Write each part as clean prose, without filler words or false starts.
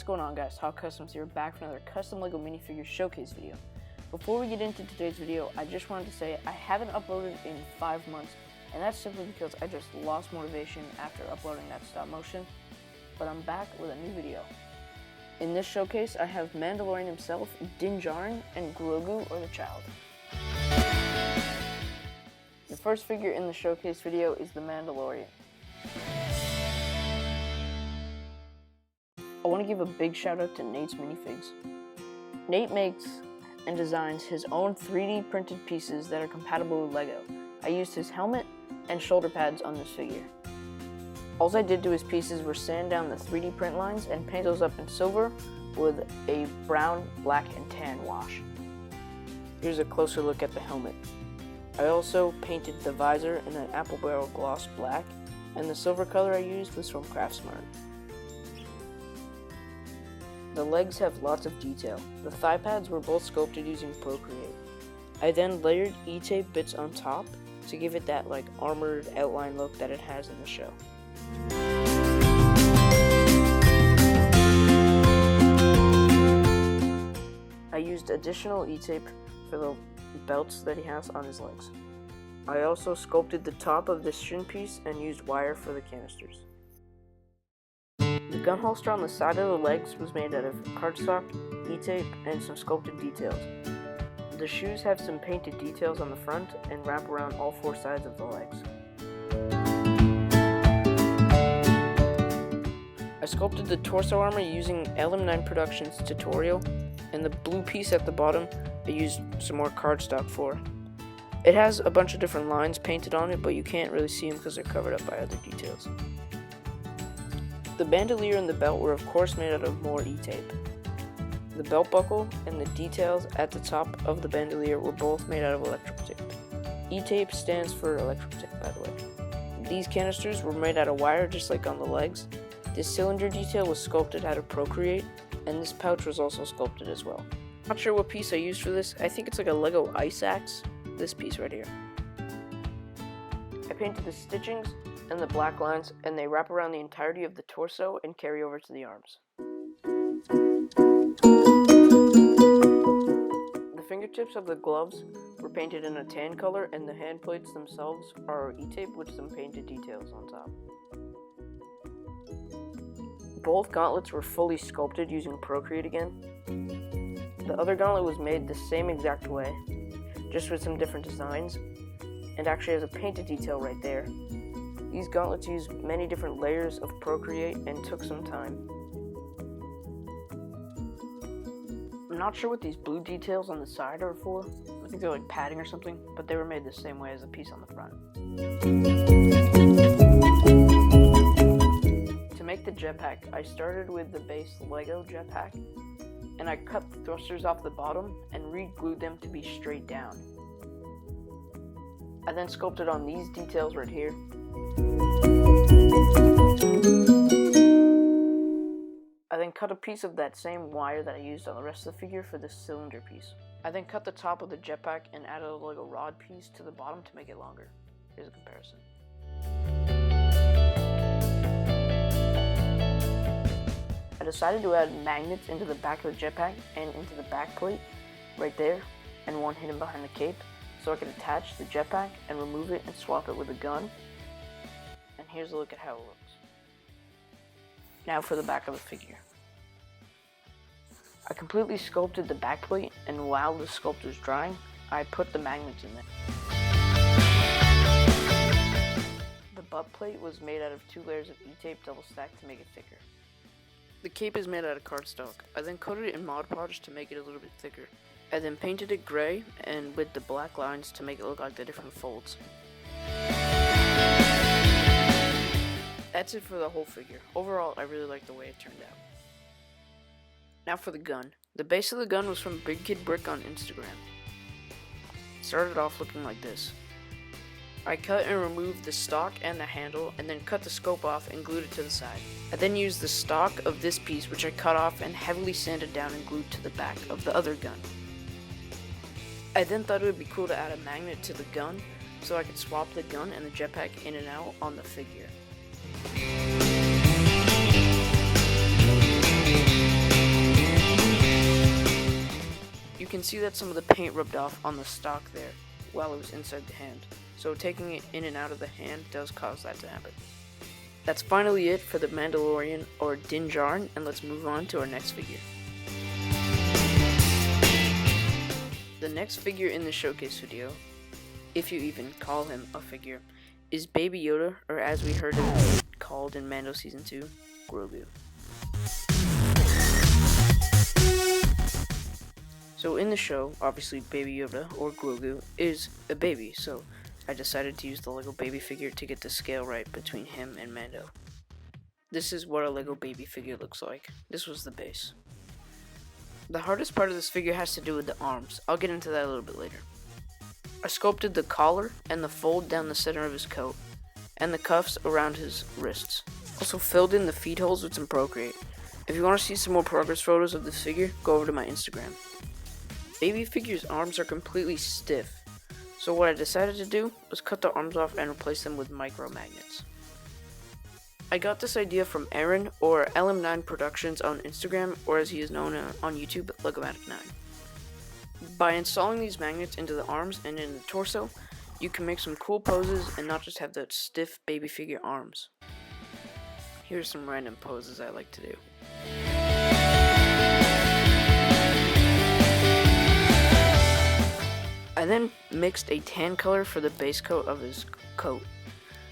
going on, guys? How Customs here, back for another custom LEGO minifigure showcase video. Before we get into today's video, I just wanted to say I haven't uploaded in 5 months, and that's simply because I just lost motivation after uploading that stop motion, but I'm back with a new video. In this showcase, I have Mandalorian himself, Din Djarin, and Grogu or the Child. The first figure in the showcase video is the Mandalorian. I want to give a big shout out to Nate's Minifigs. Nate makes and designs his own 3D printed pieces that are compatible with LEGO. I used his helmet and shoulder pads on this figure. All I did to his pieces were sand down the 3D print lines and paint those up in silver with a brown, black, and tan wash. Here's a closer look at the helmet. I also painted the visor in an apple barrel gloss black, and the silver color I used was from Craftsmart. The legs have lots of detail. The thigh pads were both sculpted using Procreate. I then layered E-tape bits on top to give it that armored outline look that it has in the show. I used additional E-tape for the belts that he has on his legs. I also sculpted the top of this shin piece and used wire for the canisters. The gun holster on the side of the legs was made out of cardstock, E-tape, and some sculpted details. The shoes have some painted details on the front and wrap around all 4 sides of the legs. I sculpted the torso armor using LM9 Productions tutorial, and the blue piece at the bottom I used some more cardstock for. It has a bunch of different lines painted on it, but you can't really see them because they're covered up by other details. The bandolier and the belt were of course made out of more E-tape. The belt buckle and the details at the top of the bandolier were both made out of electrical tape. E-tape stands for electrical tape, by the way. These canisters were made out of wire just like on the legs. This cylinder detail was sculpted out of Procreate, and this pouch was also sculpted as well. Not sure what piece I used for this. I think it's like a LEGO ice axe. This piece right here. I painted the stitchings and the black lines, and they wrap around the entirety of the torso and carry over to the arms. The fingertips of the gloves were painted in a tan color, and the hand plates themselves are E-tape with some painted details on top. Both gauntlets were fully sculpted using Procreate again. The other gauntlet was made the same exact way, just with some different designs, and actually has a painted detail right there. These gauntlets used many different layers of Procreate and took some time. I'm not sure what these blue details on the side are for. I think they're like padding or something, but they were made the same way as the piece on the front. To make the jetpack, I started with the base LEGO jetpack, and I cut the thrusters off the bottom and re-glued them to be straight down. I then sculpted on these details right here. I then cut a piece of that same wire that I used on the rest of the figure for this cylinder piece. I then cut the top of the jetpack and added a LEGO rod piece to the bottom to make it longer. Here's a comparison. I decided to add magnets into the back of the jetpack and into the back plate right there, and one hidden behind the cape, so I could attach the jetpack and remove it and swap it with a gun. And here's a look at how it looks. Now for the back of the figure. I completely sculpted the back plate, and while the sculpt was drying, I put the magnets in there. The butt plate was made out of 2 layers of E-tape double stacked to make it thicker. The cape is made out of cardstock. I then coated it in Mod Podge to make it a little bit thicker. I then painted it gray and with the black lines to make it look like the different folds. That's it for the whole figure. Overall, I really like the way it turned out. Now for the gun. The base of the gun was from Big Kid Brick on Instagram. It started off looking like this. I cut and removed the stock and the handle, and then cut the scope off and glued it to the side. I then used the stock of this piece, which I cut off and heavily sanded down and glued to the back of the other gun. I then thought it would be cool to add a magnet to the gun, so I could swap the gun and the jetpack in and out on the figure. you can see that some of the paint rubbed off on the stock there while it was inside the hand, so taking it in and out of the hand does cause that to happen. That's finally it for the Mandalorian or Din Djarin, and let's move on to our next figure. The next figure in the showcase video, if you even call him a figure, is Baby Yoda, or as we heard him called in Mando Season 2, Grogu. So in the show, obviously Baby Yoda, or Grogu, is a baby, so I decided to use the Lego baby figure to get the scale right between him and Mando. This is what a Lego baby figure looks like. This was the base. The hardest part of this figure has to do with the arms. I'll get into that a little bit later. I sculpted the collar and the fold down the center of his coat, and the cuffs around his wrists. Also filled in the feet holes with some Procreate. If you want to see some more progress photos of this figure, go over to my Instagram. Baby figure's arms are completely stiff, so what I decided to do was cut the arms off and replace them with micro magnets. I got this idea from Aaron, or LM9 Productions on Instagram, or as he is known on YouTube, Legomatic9. By installing these magnets into the arms and in the torso, you can make some cool poses and not just have the stiff baby figure arms. Here's some random poses I like to do. I then mixed a tan color for the base coat of his coat.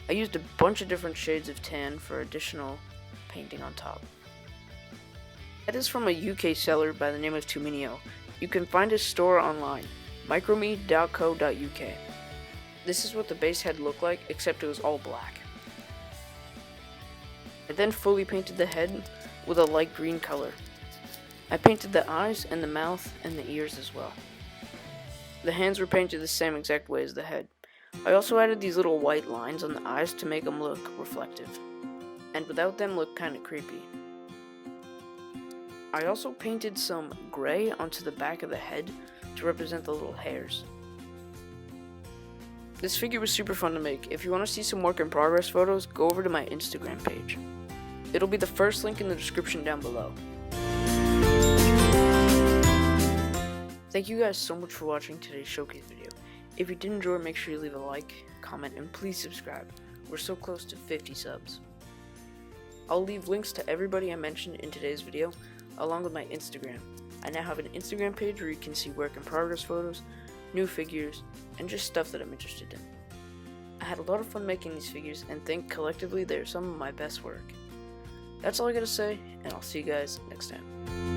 I used a bunch of different shades of tan for additional painting on top. That is from a UK seller by the name of Tuminio. You can find his store online, microme.co.uk. This is what the base head looked like, except it was all black. I then fully painted the head with a light green color. I painted the eyes and the mouth and the ears as well. The hands were painted the same exact way as the head. I also added these little white lines on the eyes to make them look reflective, and without them look kinda creepy. I also painted some gray onto the back of the head to represent the little hairs. This figure was super fun to make. If you want to see some work in progress photos, go over to my Instagram page. It'll be the first link in the description down below. Thank you guys so much for watching today's showcase video. If you did enjoy, make sure you leave a like, comment, and please subscribe. We're so close to 50 subs. I'll leave links to everybody I mentioned in today's video, along with my Instagram. I now have an Instagram page where you can see work in progress photos, new figures, and just stuff that I'm interested in. I had a lot of fun making these figures and think collectively they're some of my best work. That's all I gotta say, and I'll see you guys next time.